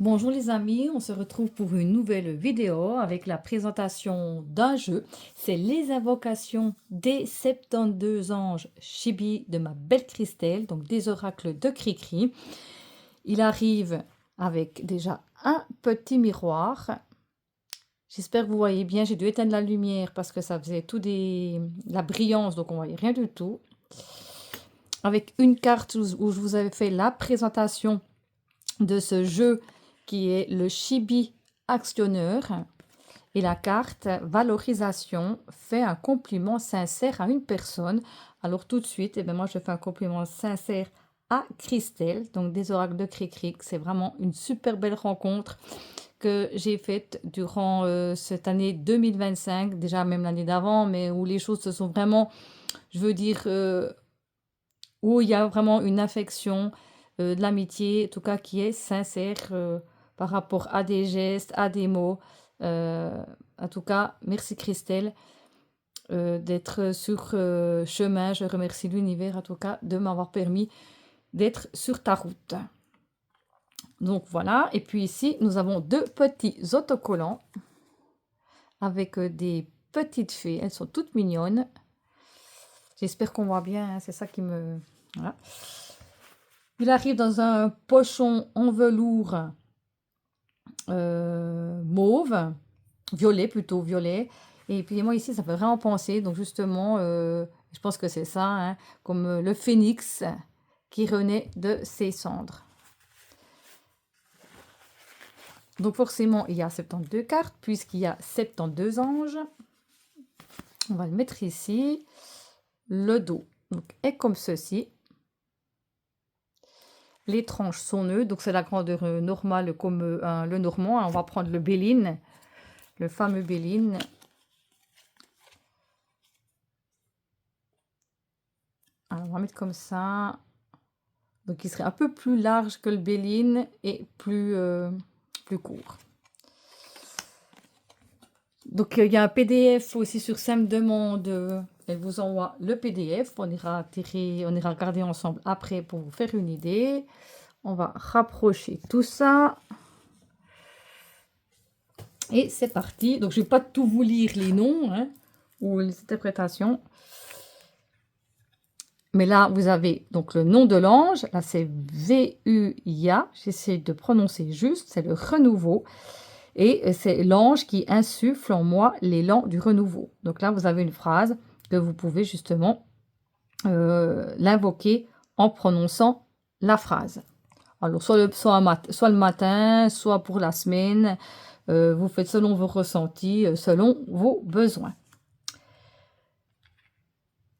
Bonjour les amis, on se retrouve pour une nouvelle vidéo avec la présentation d'un jeu. C'est les invocations des 72 anges Chibi de ma belle Christelle, donc des oracles de Cricri. Il arrive avec déjà un petit miroir. J'espère que vous voyez bien, j'ai dû éteindre la lumière parce que ça faisait la brillance, donc on voyait rien du tout. Avec une carte où je vous avais fait la présentation de ce jeu qui est le Chibi actionneur et la carte valorisation fait un compliment sincère à une personne. Alors tout de suite, moi je fais un compliment sincère à Christelle, donc des oracles de Cricri. C'est vraiment une super belle rencontre que j'ai faite durant cette année 2025, déjà même l'année d'avant, mais où les choses se sont vraiment, je veux dire, où il y a vraiment une affection, de l'amitié, en tout cas qui est sincère par rapport à des gestes, à des mots. En tout cas, merci Christelle d'être sur chemin. Je remercie l'univers en tout cas de m'avoir permis d'être sur ta route. Donc voilà, et puis ici nous avons deux petits autocollants avec des petites fées. Elles sont toutes mignonnes. J'espère qu'on voit bien, hein, c'est ça qui me... Voilà. Il arrive dans un pochon en velours mauve, violet plutôt, violet. Et puis moi ici, ça fait vraiment penser, donc justement, je pense que c'est ça, hein, comme le phénix qui renaît de ses cendres. Donc forcément, il y a 72 cartes, puisqu'il y a 72 anges. On va le mettre ici. Le dos donc, est comme ceci. Les tranches sont neutres, donc c'est la grandeur normale comme le normand. On va prendre le Béline, le fameux Béline. Alors, on va mettre comme ça. Donc, il serait un peu plus large que le Béline et plus court. Donc, il y a un PDF aussi sur Sam Demande. Elle vous envoie le PDF. On ira regarder ensemble après pour vous faire une idée. On va rapprocher tout ça. Et c'est parti. Donc, je ne vais pas tout vous lire les noms hein, ou les interprétations. Mais là, vous avez donc le nom de l'ange. Là, c'est V-U-I-A. J'essaie de prononcer juste. C'est le renouveau. Et c'est l'ange qui insuffle en moi l'élan du renouveau. Donc là, vous avez une phrase que vous pouvez justement l'invoquer en prononçant la phrase. Alors, soit le matin, soit pour la semaine. Vous faites selon vos ressentis, selon vos besoins.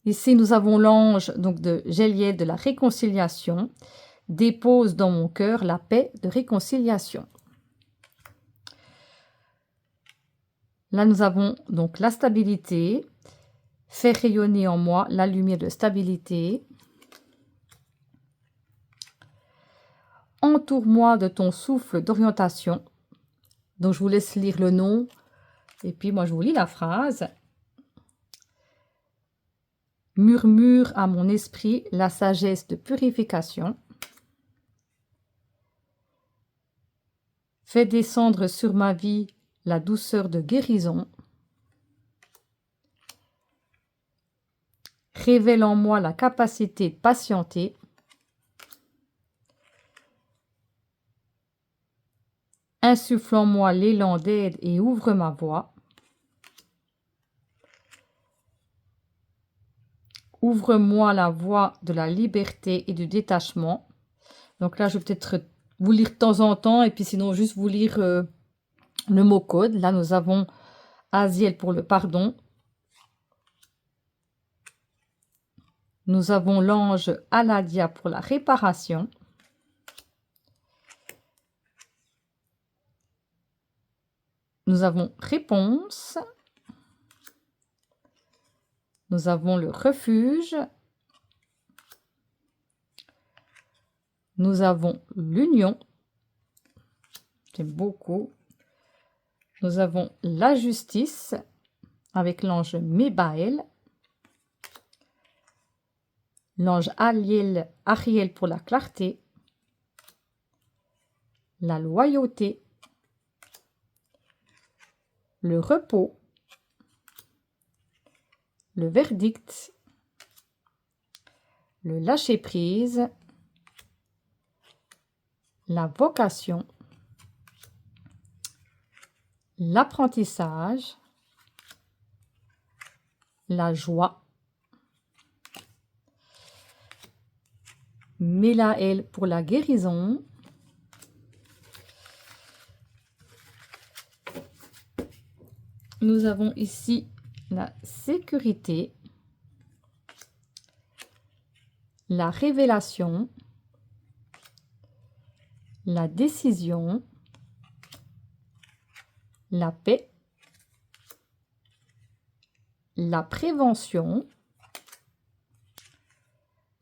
Ici, nous avons l'ange donc de Géliette de la réconciliation. Dépose dans mon cœur la paix de réconciliation. Là, nous avons donc la stabilité. Fais rayonner en moi la lumière de stabilité. Entoure-moi de ton souffle d'orientation. Donc, je vous laisse lire le nom. Et puis, moi, je vous lis la phrase. Murmure à mon esprit la sagesse de purification. Fais descendre sur ma vie la douceur de guérison. Révèle en moi la capacité de patienter. Insuffle en moi l'élan d'aide et ouvre ma voie. Ouvre-moi la voie de la liberté et du détachement. Donc là, je vais peut-être vous lire de temps en temps et puis sinon juste vous lire le mot code. Là, nous avons Aziel pour le pardon. Nous avons l'ange Aladia pour la réparation. Nous avons réponse. Nous avons le refuge. Nous avons l'union. J'aime beaucoup. Nous avons la justice avec l'ange Mébaël. L'ange Ariel pour la clarté. la loyauté, le repos, le verdict, le lâcher-prise, la vocation, l'apprentissage, la joie, Mélaël pour la guérison, nous avons ici la sécurité, la révélation, la décision, la paix, la prévention.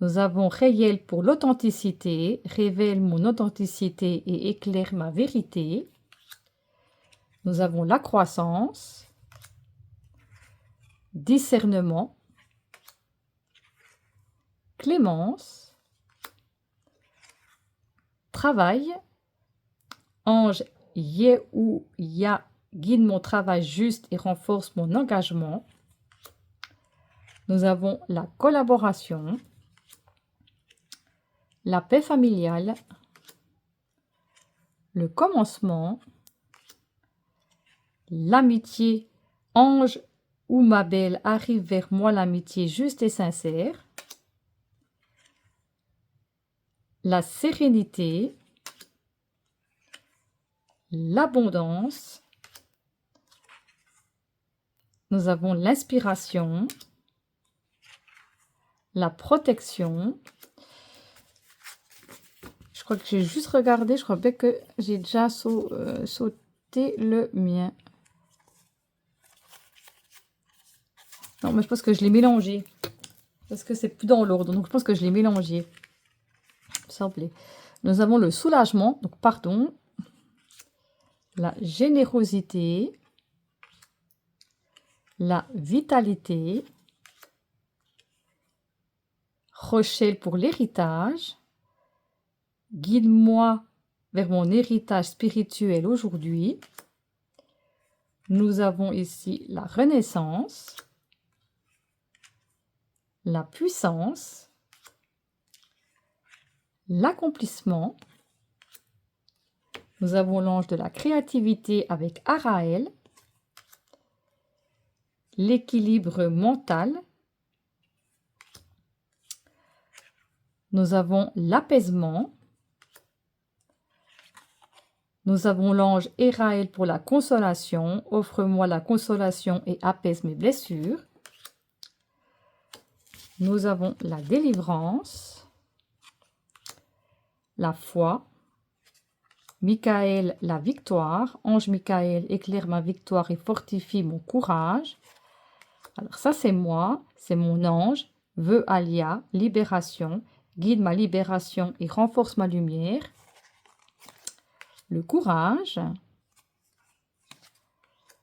Nous avons réel pour l'authenticité, révèle mon authenticité et éclaire ma vérité. Nous avons la croissance, discernement, clémence, travail, ange Yehuya guide mon travail juste et renforce mon engagement. Nous avons la collaboration, la paix familiale, le commencement, l'amitié, ange ou ma belle arrive vers moi l'amitié juste et sincère, la sérénité, l'abondance, nous avons l'inspiration, la protection. Je crois que j'ai juste regardé, je crois bien que j'ai déjà sauté le mien. Non, mais je pense que je l'ai mélangé. Parce que c'est plus dans l'ordre, donc je pense que je l'ai mélangé. Semblait. Nous avons le soulagement, donc pardon, la générosité, la vitalité, Rochelle pour l'héritage, guide-moi vers mon héritage spirituel aujourd'hui. Nous avons ici la renaissance, la puissance, l'accomplissement. Nous avons l'ange de la créativité avec Araël, l'équilibre mental. Nous avons l'apaisement. Nous avons l'ange Héraël pour la consolation. Offre-moi la consolation et apaise mes blessures. Nous avons la délivrance, la foi. Michael, la victoire. Ange Michael, éclaire ma victoire et fortifie mon courage. Alors ça, c'est moi, c'est mon ange. Vœu Alia, libération. Guide ma libération et renforce ma lumière. Le courage.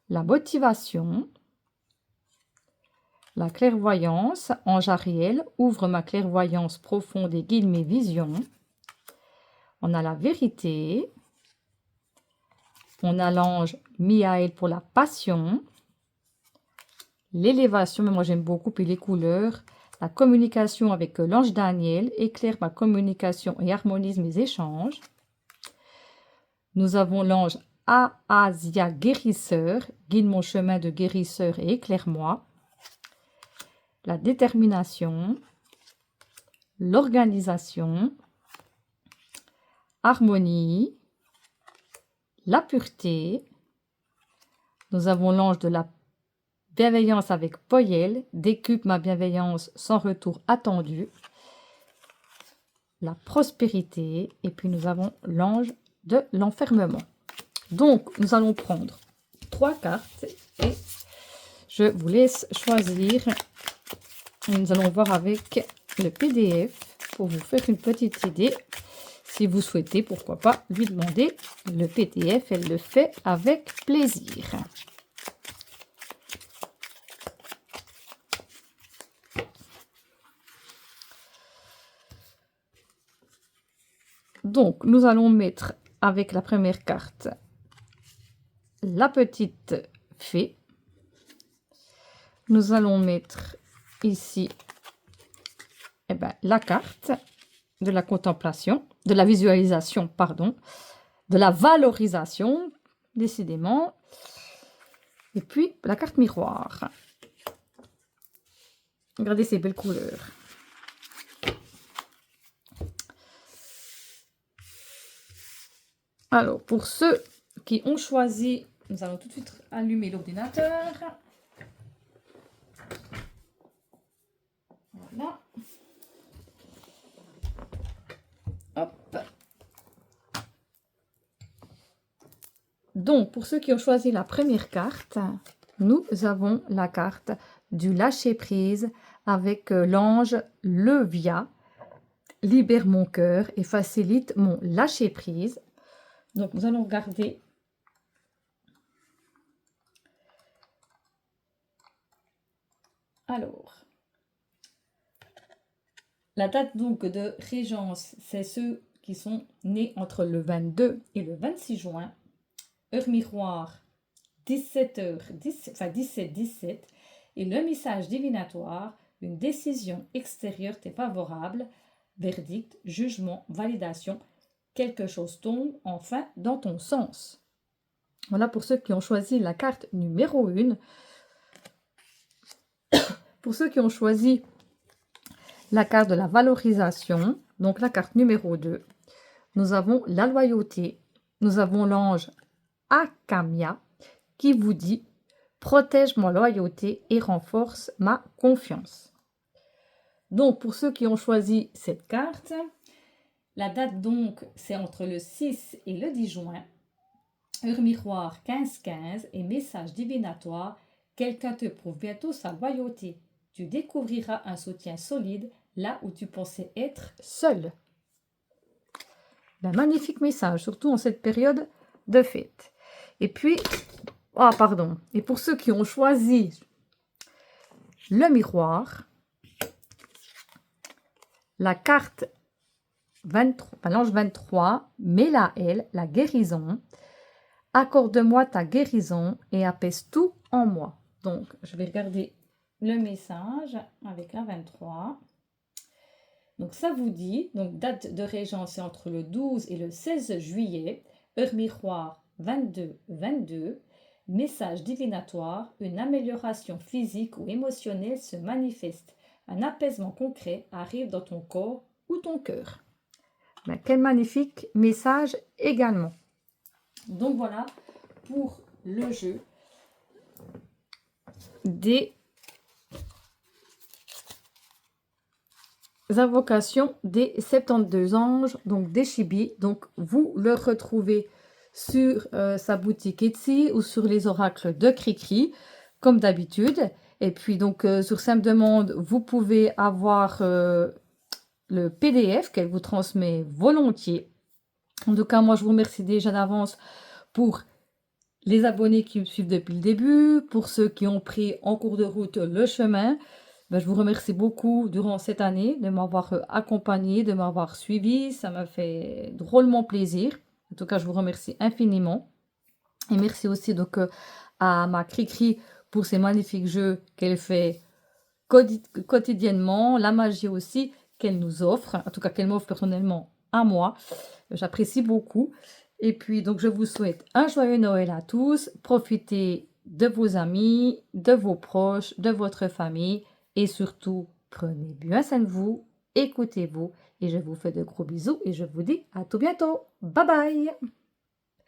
La motivation. La clairvoyance. Ange Ariel, ouvre ma clairvoyance profonde et guide mes visions. On a la vérité. On a l'ange Miaël pour la passion. L'élévation, mais moi j'aime beaucoup, puis les couleurs. La communication avec l'ange Daniel, éclaire ma communication et harmonise mes échanges. Nous avons l'ange Aazia guérisseur, guide mon chemin de guérisseur et éclaire-moi. La détermination, l'organisation, harmonie, la pureté. Nous avons l'ange de la bienveillance avec Poyel, décuple ma bienveillance sans retour attendu. La prospérité. Et puis nous avons l'ange de l'enfermement. Donc, nous allons prendre 3 cartes et je vous laisse choisir. Nous allons voir avec le PDF pour vous faire une petite idée. Si vous souhaitez, pourquoi pas lui demander le PDF, elle le fait avec plaisir. Donc, nous allons mettre avec la première carte la petite fée. Nous allons mettre ici la carte de la contemplation, de la visualisation, pardon, de la valorisation, décidément. Et puis la carte miroir. Regardez ces belles couleurs. Alors, pour ceux qui ont choisi, nous allons tout de suite allumer l'ordinateur. Voilà. Hop. Donc, pour ceux qui ont choisi la première carte, nous avons la carte du lâcher-prise avec l'ange Levia. Libère mon cœur et facilite mon lâcher-prise. Donc, nous allons regarder. Alors, la date donc de régence, c'est ceux qui sont nés entre le 22 et le 26 juin. Heure miroir, 17h, enfin 17-17. Et le message divinatoire, une décision extérieure t'est favorable. Verdict, jugement, validation. Quelque chose tombe enfin dans ton sens. Voilà pour ceux qui ont choisi la carte numéro 1. Pour ceux qui ont choisi la carte de la valorisation, donc la carte numéro 2, nous avons la loyauté. Nous avons l'ange Akamia qui vous dit « Protège ma loyauté et renforce ma confiance ». Donc, pour ceux qui ont choisi cette carte, la date donc, c'est entre le 6 et le 10 juin. Heure miroir 15-15 et message divinatoire, quelqu'un te prouve bientôt sa loyauté. Tu découvriras un soutien solide là où tu pensais être seul. Un magnifique message, surtout en cette période de fête. Et puis, et pour ceux qui ont choisi le miroir, la carte 23, l'ange 23, Mélaël, la guérison. Accorde-moi ta guérison et apaise tout en moi. Donc, je vais regarder le message avec la 23. Donc, ça vous dit, donc date de régence, c'est entre le 12 et le 16 juillet. Heure miroir 22-22. Message divinatoire, une amélioration physique ou émotionnelle se manifeste. Un apaisement concret arrive dans ton corps ou ton cœur. Ben, quel magnifique message également. Donc voilà pour le jeu des invocations des 72 anges, donc des Chibi. Donc vous le retrouvez sur sa boutique Etsy ou sur les oracles de Cricri, comme d'habitude. Et puis donc sur Simple Demande, vous pouvez avoir le PDF qu'elle vous transmet volontiers. En tout cas, moi je vous remercie déjà d'avance pour les abonnés qui me suivent depuis le début, pour ceux qui ont pris en cours de route le chemin. Ben, je vous remercie beaucoup durant cette année de m'avoir accompagné, de m'avoir suivi. Ça m'a fait drôlement plaisir. En tout cas, je vous remercie infiniment. Et merci aussi donc à ma Cricri pour ces magnifiques jeux qu'elle fait quotidiennement. La magie aussi qu'elle nous offre, en tout cas qu'elle m'offre personnellement à moi. J'apprécie beaucoup. Et puis, donc, je vous souhaite un joyeux Noël à tous. Profitez de vos amis, de vos proches, de votre famille. Et surtout, prenez bien soin de vous, écoutez-vous. Et je vous fais de gros bisous et je vous dis à tout bientôt. Bye bye!